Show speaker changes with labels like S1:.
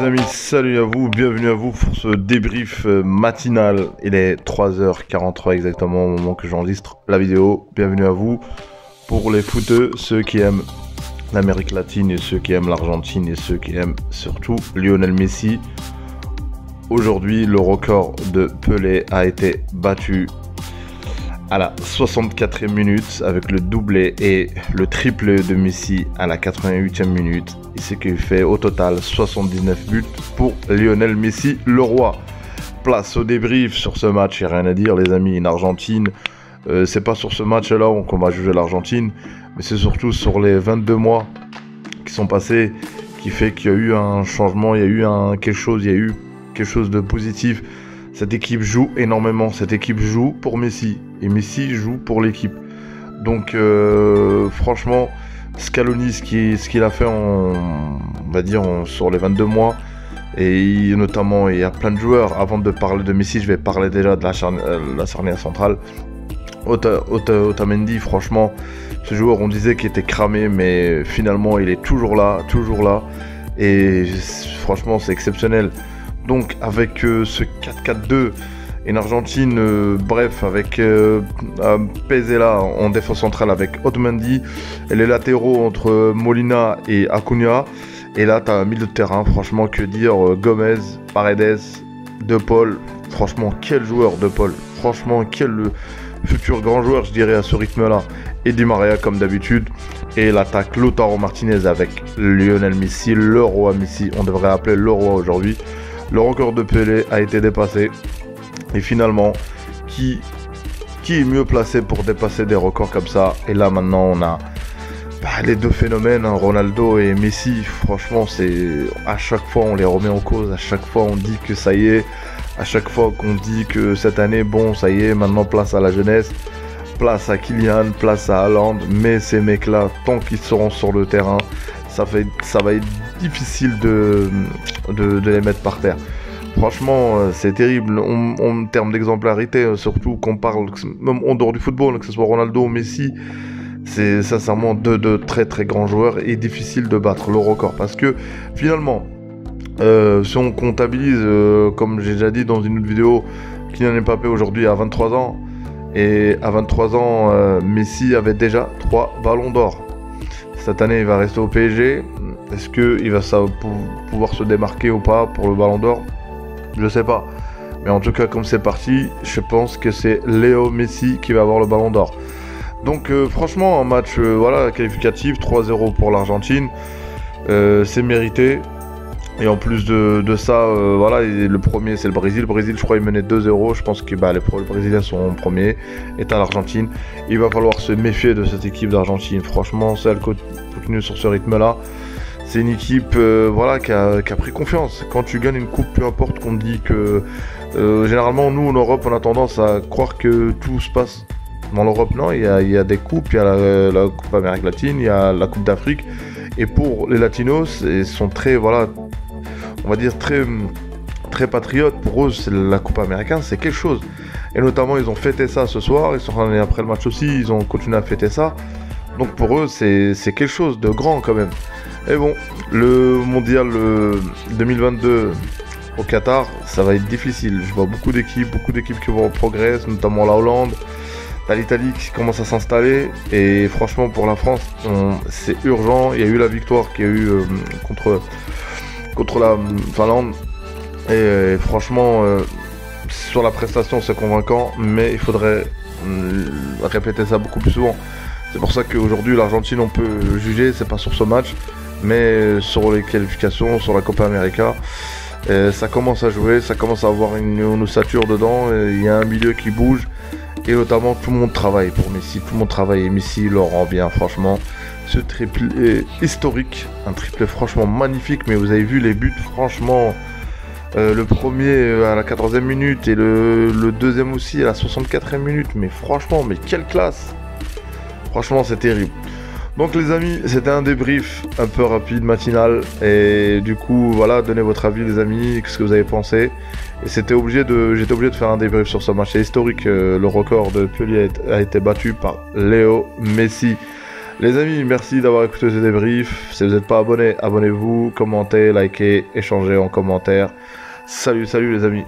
S1: Les amis, salut à vous, bienvenue à vous pour ce débrief matinal. Il est 3h43 exactement au moment que j'enregistre la vidéo. Bienvenue à vous pour les footeux, ceux qui aiment l'Amérique latine et ceux qui aiment l'Argentine et ceux qui aiment surtout Lionel Messi. Aujourd'hui, le record de Pelé a été battu à la 64e minute avec le doublé et le triplé de Messi à la 88e minute. Et ce qui fait au total 79 buts pour Lionel Messi, le roi. Place au débrief sur ce match, il n'y a rien à dire les amis, une Argentine. C'est pas sur ce match-là qu'on va juger l'Argentine, mais c'est surtout sur les 22 mois qui sont passés qui fait qu'il y a eu un changement, il y a eu quelque chose de positif. Cette équipe joue énormément, cette équipe joue pour Messi et Messi joue pour l'équipe. Donc franchement, Scaloni, ce qu'il a fait sur les 22 mois, et notamment il y a plein de joueurs. Avant de parler de Messi, je vais parler déjà de la charnière centrale. Otamendi, franchement, ce joueur on disait qu'il était cramé, mais finalement il est toujours là, et franchement c'est exceptionnel. Donc avec ce 4-4-2, une Argentine, avec Pesela en défense centrale avec Otamendi, et les latéraux entre Molina et Acuna. Et là, tu as un milieu de terrain, franchement, que dire, Gomez, Paredes, De Paul. Franchement, quel joueur De Paul. Franchement, quel futur grand joueur, je dirais, à ce rythme-là. Et Di Maria, comme d'habitude. Et l'attaque Lautaro Martinez avec Lionel Messi, le roi Messi. On devrait appeler le roi aujourd'hui. Le record de Pelé a été dépassé. Et finalement, qui est mieux placé pour dépasser des records comme ça? Et là, maintenant, on a les deux phénomènes, hein, Ronaldo et Messi. Franchement, à chaque fois, on les remet en cause. À chaque fois, on dit que ça y est. À chaque fois qu'on dit que cette année, bon, ça y est, maintenant, place à la jeunesse. Place à Kylian, place à Haaland. Mais ces mecs-là, tant qu'ils seront sur le terrain, ça va être difficile de les mettre par terre. Franchement, c'est terrible. En termes d'exemplarité, surtout qu'on parle, même en dehors du football, que ce soit Ronaldo ou Messi, c'est sincèrement deux très très grands joueurs et difficile de battre le record. Parce que finalement, si on comptabilise, comme j'ai déjà dit dans une autre vidéo, Kylian Mbappé aujourd'hui a 23 ans. Et à 23 ans, Messi avait déjà 3 ballons d'or. Cette année, il va rester au PSG. Est-ce qu'il va pouvoir se démarquer ou pas pour le ballon d'or? Je sais pas. Mais en tout cas, comme c'est parti, je pense que c'est Léo Messi qui va avoir le ballon d'or. Donc franchement, un match qualificatif, 3-0 pour l'Argentine. C'est mérité. Et en plus de ça, le premier c'est le Brésil. Le Brésil, je crois, il menait 2-0. Je pense que les Brésiliens sont premiers. Et à l'Argentine. Il va falloir se méfier de cette équipe d'Argentine. Franchement, si elle continue sur ce rythme-là, c'est une équipe qui a pris confiance. Quand tu gagnes une coupe, peu importe qu'on te dit que... généralement, nous, en Europe, on a tendance à croire que tout se passe dans l'Europe. Non, il y a des coupes. Il y a la Coupe Amérique latine, il y a la Coupe d'Afrique. Et pour les Latinos, ils sont très... on va dire très patriotes. Pour eux, c'est la Coupe américaine, c'est quelque chose. Et notamment, ils ont fêté ça ce soir. Ils sont allés après le match aussi, ils ont continué à fêter ça. Donc pour eux, c'est quelque chose de grand quand même. Et bon, le mondial 2022 au Qatar, ça va être difficile. Je vois beaucoup d'équipes qui vont progresser, notamment la Hollande. T'as l'Italie qui commence à s'installer. Et franchement, pour la France, c'est urgent. Il y a eu la victoire qu'il y a eu contre la Finlande. Et franchement, sur la prestation, c'est convaincant. Mais il faudrait répéter ça beaucoup plus souvent. C'est pour ça qu'aujourd'hui, l'Argentine, on peut juger, c'est pas sur ce match, mais sur les qualifications, sur la Copa América. Ça commence à jouer, ça commence à avoir une ossature dedans. Il y a un milieu qui bouge. Et notamment, tout le monde travaille pour Messi. Tout le monde travaille et Messi le rend bien, franchement. Ce triplé est historique. Un triplé franchement magnifique. Mais vous avez vu les buts, franchement. Le premier à la 14e minute et le deuxième aussi à la 64e minute. Mais franchement, mais quelle classe! Franchement, c'est terrible. Donc les amis, c'était un débrief un peu rapide, matinal. Et du coup, voilà, donnez votre avis les amis, qu'est-ce que vous avez pensé. Et j'étais obligé de faire un débrief sur ce match. C'est historique, le record de Pelé a été battu par Léo Messi. Les amis, merci d'avoir écouté ce débrief. Si vous n'êtes pas abonné, abonnez-vous, commentez, likez, échangez en commentaire. Salut, salut les amis.